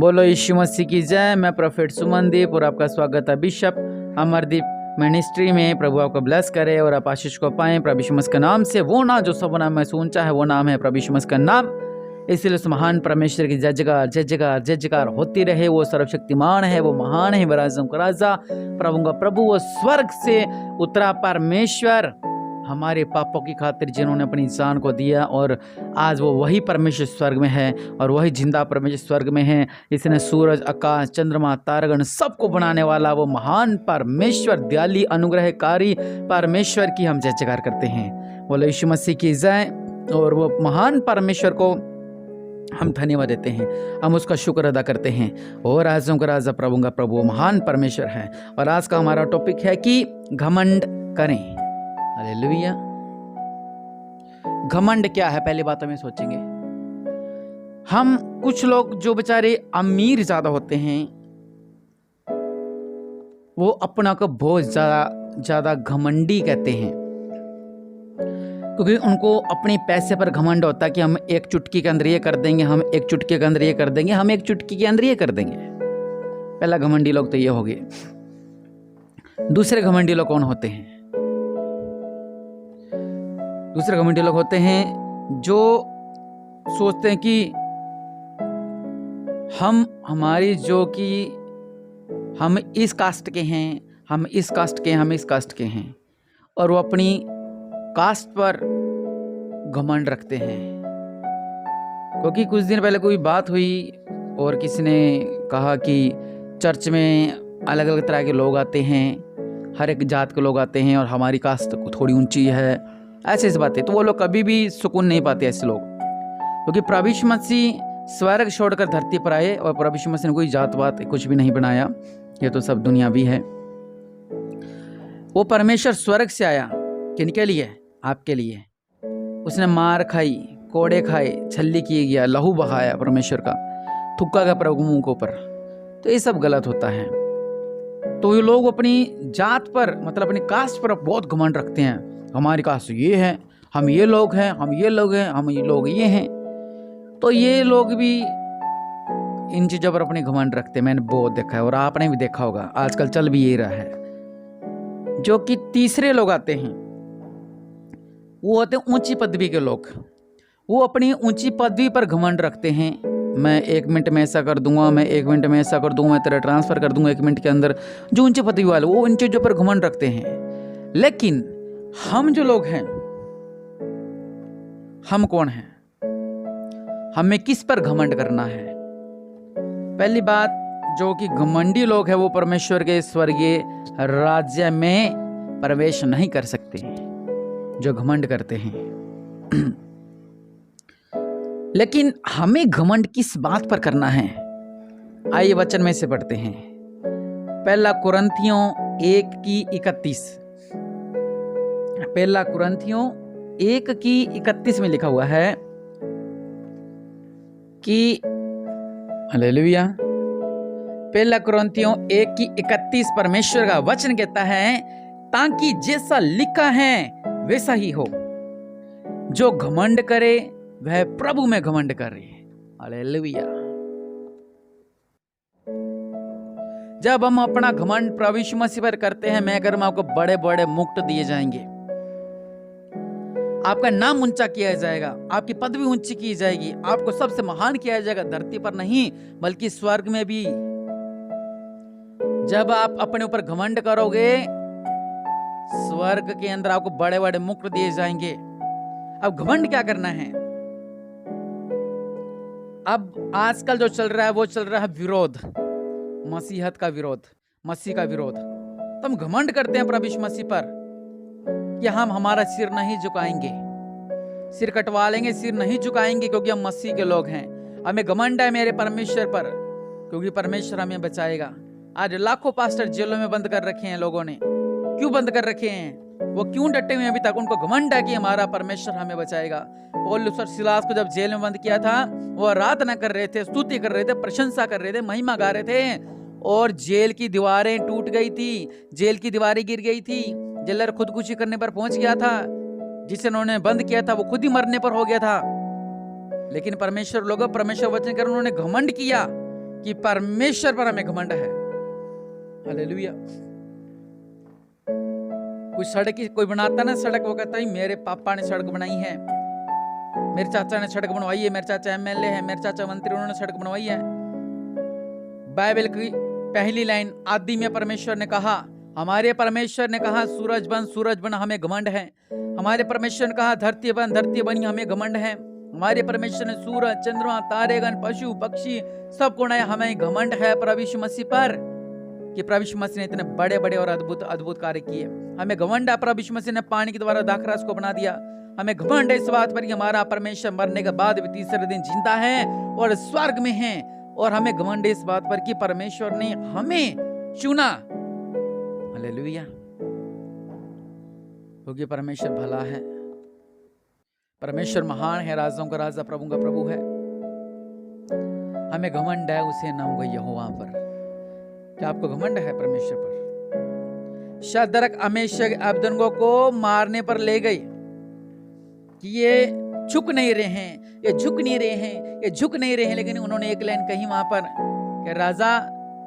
बोलो यीशु मसीह की जय। मैं प्रोफेट सुमनदीप और आपका स्वागत है बिशप अमरदीप मिनिस्ट्री में। प्रभु आपको ब्लेस करे और आप आशीष को पाएं प्रभु यीशु मसीह के नाम से। वो नाम जो सब नाम में से ऊंचा है वो नाम है प्रभु यीशु मसीह का नाम। इसलिए उस महान परमेश्वर की जय जयकार होती रहे। वो सर्वशक्तिमान है, वो महान है, वो राजाओं का राजा, प्रभु का प्रभु, वो स्वर्ग से उतरा परमेश्वर हमारे पापों की खातिर जिन्होंने अपनी जान को दिया। और आज वो वही परमेश्वर स्वर्ग में है और वही जिंदा परमेश्वर स्वर्ग में है। इसने सूरज, आकाश, चंद्रमा, तारागण सबको बनाने वाला वो महान परमेश्वर, दयालु अनुग्रहकारी परमेश्वर की हम जय जयकार करते हैं। बोलो यीशु मसीह की जय। और वो महान परमेश्वर को हम धन्यवाद देते हैं, हम उसका शुक्र अदा करते हैं। और राजाओं का राजा, प्रभु का प्रभु, महान परमेश्वर है। और आज का हमारा टॉपिक है कि घमंड करें। हालेलुया। घमंड क्या है, पहली बात हमें सोचेंगे। हम कुछ लोग जो बेचारे अमीर ज्यादा होते हैं वो अपना को बहुत ज्यादा घमंडी कहते हैं, क्योंकि उनको अपने पैसे पर घमंड होता है कि हम एक चुटकी के अंदर ये कर देंगे, हम एक चुटकी के अंदर ये कर देंगे, हम एक चुटकी के अंदर ये कर देंगे। पहला घमंडी लोग तो ये हो गए। दूसरे घमंडी लोग कौन होते हैं? दूसरे घमंडी लोग होते हैं जो सोचते हैं कि हमारी जो कि हम इस कास्ट के हैं, हम इस कास्ट के हैं, हम इस कास्ट के हैं, और वो अपनी कास्ट पर घमंड रखते हैं। क्योंकि कुछ दिन पहले कोई बात हुई और किसी ने कहा कि चर्च में अलग अलग तरह के लोग आते हैं, हर एक जात के लोग आते हैं और हमारी कास्ट थोड़ी ऊंची है, ऐसी बातें। तो वो लोग कभी भी सुकून नहीं पाते ऐसे लोग, क्योंकि प्रभु यीशु मसीह स्वर्ग छोड़कर धरती पर आए और प्रभु यीशु मसीह ने कोई जात पात कुछ भी नहीं बनाया, ये तो सब दुनिया भी है। वो परमेश्वर स्वर्ग से आया किनके लिए? आपके लिए। उसने मार खाई, कोड़े खाए, छल्ली किए गया, लहू बहाया परमेश्वर का, थुक्का का प्रभु मुंह के ऊपर। तो ये सब गलत होता है। तो ये लोग अपनी जात पर, मतलब अपनी कास्ट पर बहुत घमंड रखते हैं। हमारी कास्ट ये है, हम ये लोग हैं, हम ये लोग हैं, हम ये लोग ये हैं। तो ये लोग भी इन चीज़ों पर अपने घमंड रखते हैं। मैंने बहुत देखा है और आपने भी देखा होगा, आजकल चल भी यही रहा है। जो कि तीसरे लोग आते हैं वो होते हैं ऊंची पदवी के लोग। वो अपनी ऊंची पदवी पर घमंड रखते हैं। मैं 1 मिनट में ऐसा कर दूंगा, मैं 1 मिनट में ऐसा कर दूंगा, मैं तेरा ट्रांसफर कर दूंगा 1 मिनट के अंदर। जो ऊंची पदवी वाले वो इन चीज़ों पर घमंड रखते हैं। लेकिन हम जो लोग हैं, हम कौन हैं? हमें किस पर घमंड करना है? पहली बात, जो कि घमंडी लोग हैं वो परमेश्वर के स्वर्गीय राज्य में प्रवेश नहीं कर सकते, जो घमंड करते हैं। लेकिन हमें घमंड किस बात पर करना है? आइए वचन में से पढ़ते हैं। पहला कुरिन्थियों 1:31। पहला कुरिन्थियों 1:31 में लिखा हुआ है कि हालेलुया। पहला कुरिन्थियों 1:31 परमेश्वर का वचन कहता है, ताकि जैसा लिखा है वैसा ही हो, जो घमंड करे वह प्रभु में घमंड करे। हालेलुया। जब हम अपना घमंड प्रभु यीशु मसीह पर करते हैं, मैं अगर आपको बड़े बड़े मुकुट दिए जाएंगे, आपका नाम ऊंचा किया जाएगा, आपकी पदवी ऊंची की जाएगी, आपको सबसे महान किया जाएगा, धरती पर नहीं बल्कि स्वर्ग में भी। जब आप अपने ऊपर घमंड करोगे, स्वर्ग के अंदर आपको बड़े बड़े मुकुट दिए जाएंगे। अब घमंड क्या करना है? अब आजकल जो चल रहा है वो चल रहा है विरोध, मसीहत का विरोध, मसीह का विरोध। तो हम घमंड करते हैं प्रभु यीशु मसीह पर कि हम हमारा सिर नहीं झुकाएंगे, सिर कटवा लेंगे, सिर नहीं झुकाएंगे, क्योंकि हम मसीह के लोग हैं। हमें घमंड है मेरे परमेश्वर पर, क्योंकि परमेश्वर हमें बचाएगा। आज लाखों पास्टर जेलों में बंद कर रखे हैं लोगों ने। क्यों बंद कर रखे हैं? वो क्यों डटे हुए अभी तक? उनको घमंड है कि हमारा परमेश्वर हमें बचाएगा। पौलुस और सिलास को जब जेल में बंद किया था, वो आराधना कर रहे थे, स्तुति कर रहे थे, प्रशंसा कर रहे थे, महिमा गा रहे थे, और जेल की दीवारें टूट गई थी, जेल की दीवारें गिर गई थी। जेलर खुदकुशी करने पर पहुंच गया था, जिसे उन्होंने बंद किया था वो खुद ही मरने पर हो गया था। लेकिन परमेश्वर वचन कर उन्होंने घमंड किया कि परमेश्वर पर हमें घमंड है। हालेलुया। कोई सड़क कोई बनाता ना सड़क, वो कहता है मेरे पापा ने सड़क बनाई है, मेरे चाचा ने सड़क बनवाई है, मेरे चाचा एमएलए है, मेरे चाचा मंत्री, उन्होंने सड़क बनवाई है। बाइबल की पहली लाइन आदि में परमेश्वर ने कहा, हमारे परमेश्वर ने कहा सूरज बन, हमें घमंड है। हमारे परमेश्वर ने कहा धरती बनी, हमें घमंड है। हमारे परमेश्वर ने सूरज, चंद्रमा, तारेगण, पशु पक्षी सब को बनाया, हमें घमंड है प्रभु यीशु मसीह पर कि प्रभु यीशु मसीह ने इतने बड़े बड़े और अद्भुत कार्य किए। हमें घमंड है प्रभु यीशु मसीह ने पानी के द्वारा दाखरस को बना दिया। हमें घमंड है इस बात पर कि हमारा परमेश्वर मरने के बाद भी तीसरे दिन जिंदा है और स्वर्ग में है। और हमें घमंड है इस बात पर कि परमेश्वर ने हमें चुना। हालेलुया। क्योंकि परमेश्वर भला है, परमेश्वर महान है, राजाओं का राजा, प्रभु का प्रभु है। हमें घमंड है उसे नाम का यहोवा पर। क्या आपको घमंड है परमेश्वर पर? शद्रक, मेशक, अबेदनगो को मारने पर ले गई कि ये झुक नहीं रहे हैं, ये झुक नहीं रहे हैं, ये झुक नहीं रहे हैं। लेकिन उन्होंने एक लाइन कही वहां पर कि राजा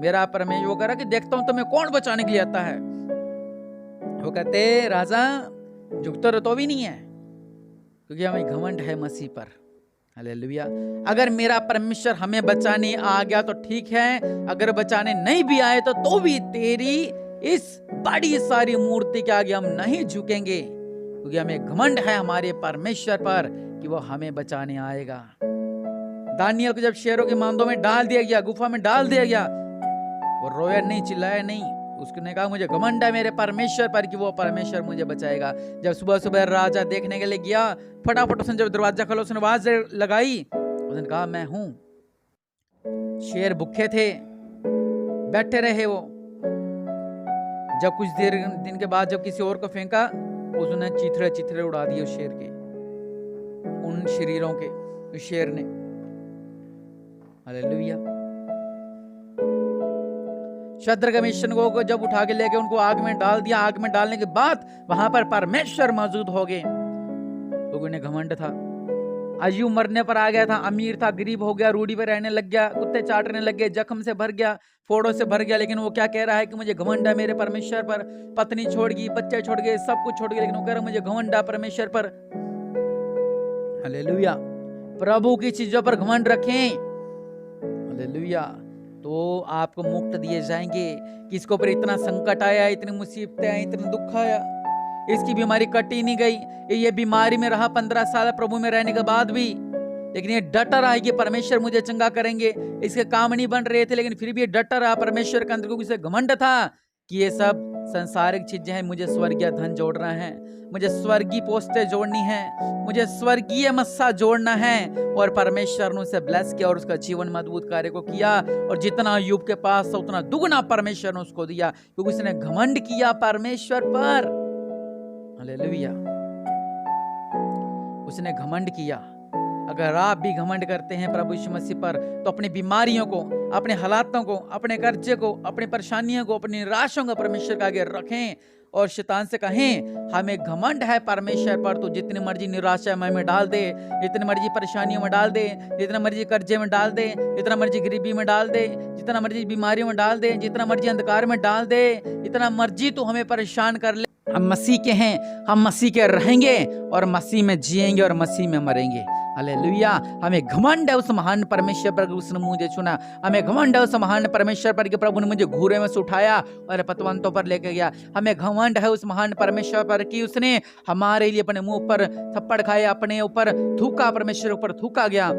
मेरा परमेश्वर, वो कह रहा कि देखता हूं तुम्हें कौन बचाने के लिए आता है। वो कहते राजा झुकता तो भी नहीं है, क्योंकि हमें घमंड है मसीह पर। हालेलुया। अगर मेरा परमेश्वर हमें बचाने आ गया तो ठीक है, अगर बचाने नहीं भी आए तो भी तेरी इस बड़ी सारी मूर्ति के आगे हम नहीं झुकेंगे, क्योंकि हमें घमंड है हमारे परमेश्वर पर कि वो हमें बचाने आएगा। दानियल को जब शेरों के मांदों में डाल दिया गया, गुफा में डाल दिया गया, वो रोया नहीं, चिल्लाया नहीं। उसने कहा मुझे घमंड है मेरे परमेश्वर पर कि वो परमेश्वर मुझे बचाएगा। जब सुबह सुबह राजा देखने के लिए गया, फटाफट उसने जब दरवाजा खोला, उसने आवाज लगाई, उसने कहा मैं हूं। शेर भूखे थे, बैठे रहे वो। जब कुछ देर दिन के बाद जब किसी और को फेंका, उसने चिथड़े उड़ा दिए उस शेर के, उन शरीरों के, उस शेर ने। हालेलुया। शद्रक, मेशक को जब उठा के लेके उनको आग में डाल दिया। आग में डालने के बाद वहां पर परमेश्वर मौजूद हो गए, तो उन्हें घमंड था। अय्यूब मरने पर आ गया था, अमीर था, गरीब हो गया, रूढ़ी पे रहने लग गया, कुत्ते चाटने लग गए, जख्म से भर गया, फोड़ों से भर गया। लेकिन वो क्या कह रहा है कि मुझे घमंड है मेरे परमेश्वर पर। पत्नी छोड़ गई, बच्चे छोड़ गए, सब कुछ छोड़ गए, लेकिन वो कह रहा मुझे घमंड है परमेश्वर पर। हालेलुया। प्रभु की चीजों पर घमंड रखें। हालेलुया। तो आपको मुक्त दिए जाएंगे। किसको पर इतना संकट आया, इतनी मुसीबतें आई, इतना दुख आया, इसकी बीमारी कटी नहीं गई, ये बीमारी में रहा 15 साल प्रभु में रहने के बाद भी, लेकिन ये डटा रहा है कि परमेश्वर मुझे चंगा करेंगे। इसके काम नहीं बन रहे थे, लेकिन फिर भी ये डटा रहा परमेश्वर के अंदर, क्योंकि इसे घमंड था कि ये सब संसारिक चीजें हैं, मुझे स्वर्गीय धन जोड़ना है, मुझे स्वर्गीय पोस्टें जोड़नी है, मुझे स्वर्गीय मस्सा जोड़ना है। और परमेश्वर ने उसे ब्लेस किया और उसका जीवन में अद्भुत कार्य को किया। और जितना अय्यूब के पास था उतना दुगना परमेश्वर ने उसको दिया, क्योंकि उसने घमंड किया परमेश्वर पर। हालेलुया। उसने घमंड किया। अगर आप भी घमंड करते हैं प्रभु यीशु मसीह पर, तो अपनी बीमारियों को, अपने हालातों को, अपने कर्जे को, अपनी परेशानियों को, अपनी निराशाओं को परमेश्वर के आगे रखें और शैतान से कहें हमें घमंड है परमेश्वर पर। तो जितनी मर्जी निराशा में डाल दे, जितनी मर्जी परेशानियों में डाल दे, जितना मर्जी कर्जे में डाल दे, जितना मर्जी गरीबी में डाल दे, जितना मर्जी बीमारियों में डाल दे, जितना मर्जी अंधकार में डाल दे, जितना मर्जी तो हमें परेशान कर ले, हम मसीह के हैं, हम मसीह के रहेंगे और मसीह में जिएंगे और मसीह में मरेंगे। हालेलुया। हमें घमंड है उस महान परमेश्वर पर, उसने मुझे चुना। हमें घमंड है उस महान परमेश्वर पर कि प्रभु ने मुझे घूरे में से उठाया और पतवंतों पर लेके गया। हमें घमंड है उस महान परमेश्वर पर कि उसने हमारे लिए अपने मुंह पर थप्पड़ खाए, अपने ऊपर थूका, परमेश्वर ऊपर थूका गया।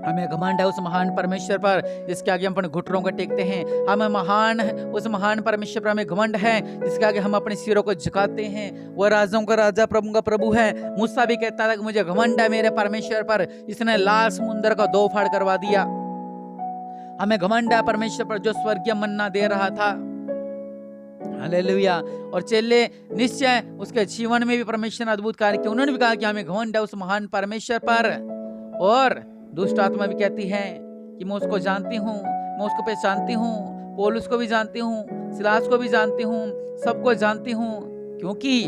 हमें घमंड है उस महान परमेश्वर पर जिसके आगे हम अपने घुटनों को टेकते हैं। हमें महान उस महान परमेश्वर पर हमें घमंड है जिसके आगे हम अपने सिरों को झुकाते हैं। वह राजाओं का राजा, प्रभु का प्रभु है। मूसा भी कहता था कि मुझे घमंड है मेरे परमेश्वर पर, जिसने लाल समुद्र का 2 फाड़ करवा दिया। हमें घमंड है परमेश्वर पर जो स्वर्गीय मन्ना दे रहा था। हालेलुया। और चेले निश्चय उसके जीवन में भी परमेश्वर ने अद्भुत कार्य किया। उन्होंने भी कहा कि हमें घमंड है उस महान परमेश्वर पर। और दुष्ट आत्मा भी कहती है कि मैं उसको जानती हूँ, मैं उसको पहचानती हूँ, पौलुस को भी जानती हूँ, सिलास को भी जानती हूँ, सबको जानती हूँ, क्योंकि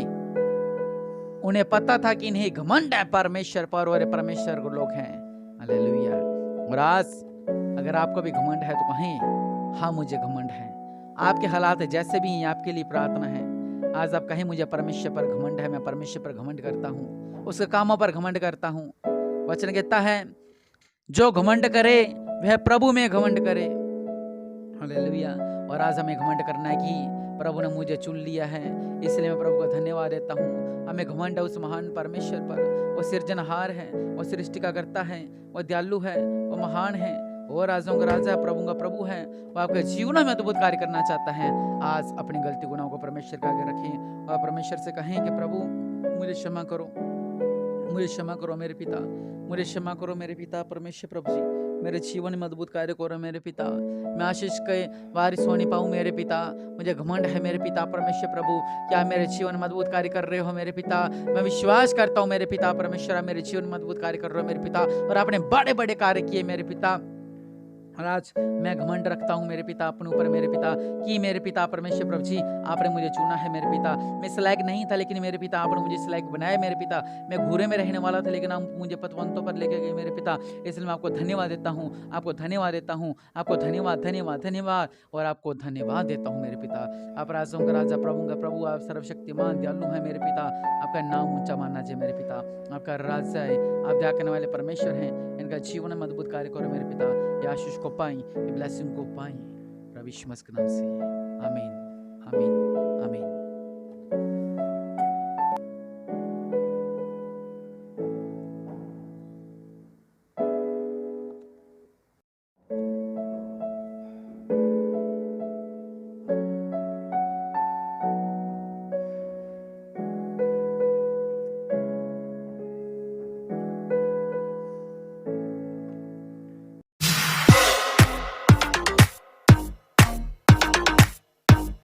उन्हें पता था कि इन्हें घमंड है परमेश्वर पर और परमेश्वर को लोग हैं। हालेलुया। और आज अगर आपको भी घमंड है तो कहें हाँ मुझे घमंड है। आपके हालात जैसे भी हैं, आपके लिए प्रार्थना है। आज आप कहें मुझे परमेश्वर पर घमंड है, मैं परमेश्वर पर घमंड करता हूँ, उसके कामों पर घमंड करता हूँ। वचन कहता है जो घमंड करे वह प्रभु में घमंड करे। हालेलुया। और आज हमें घमंड करना है कि प्रभु ने मुझे चुन लिया है, इसलिए मैं प्रभु का धन्यवाद देता हूँ। हमें घमंड है उस महान परमेश्वर पर। वो सिरजनहार है, वो सृष्टि का करता है, वो दयालु है, वो महान है, वो राजाओं का राजा है, प्रभु का प्रभु है। वो आपके जीवन में अद्भुत कार्य करना चाहता है। आज अपनी गलती गुनाहों को परमेश्वर के आगे रखें और परमेश्वर से कहें कि प्रभु मुझे क्षमा करो, मुझे क्षमा करो मेरे पिता, मुझे क्षमा करो मेरे पिता। परमेश्वर प्रभु जी मेरे जीवन में अद्भुत कार्य करो मेरे पिता। मैं आशीष के वारिस हो नहीं पाऊँ मेरे पिता। मुझे घमंड है मेरे पिता परमेश्वर प्रभु, क्या मेरे जीवन में अद्भुत कार्य कर रहे हो मेरे पिता। मैं विश्वास करता हूँ मेरे पिता परमेश्वर, मेरे जीवन में अद्भुत कार्य कर रहे हो मेरे पिता, और आपने बड़े बड़े कार्य किए मेरे पिता। और आज मैं घमंड रखता हूँ मेरे पिता अपने ऊपर मेरे पिता कि मेरे पिता परमेश्वर प्रभु जी आपने मुझे चुना है मेरे पिता। मैं इस लायक नहीं था, लेकिन मेरे पिता आपने मुझे इस लायक बनाया मेरे पिता। मैं घूरे में रहने वाला था, लेकिन आप मुझे पतवंतों पर लेके गए मेरे पिता। इसलिए मैं आपको धन्यवाद देता हूँ, आपको धन्यवाद देता हूँ, आपको धन्यवाद धन्यवाद धन्यवाद और आपको धन्यवाद देता हूँ मेरे पिता। आप राजाओं का राजा, प्रभु का प्रभु, आप सर्वशक्तिमान दयालु है मेरे पिता। आपका नाम ऊंचा मानना चाहिए मेरे पिता। आपका राजा है, आप दया करने वाले परमेश्वर हैं। इनका जीवन में अद्भुत कार्य करो मेरे पिता। ये आशीष को पाएं, ये ब्लेसिंग को पाएं, प्रभु यीशु मसीह के नाम से आमीन आमीन।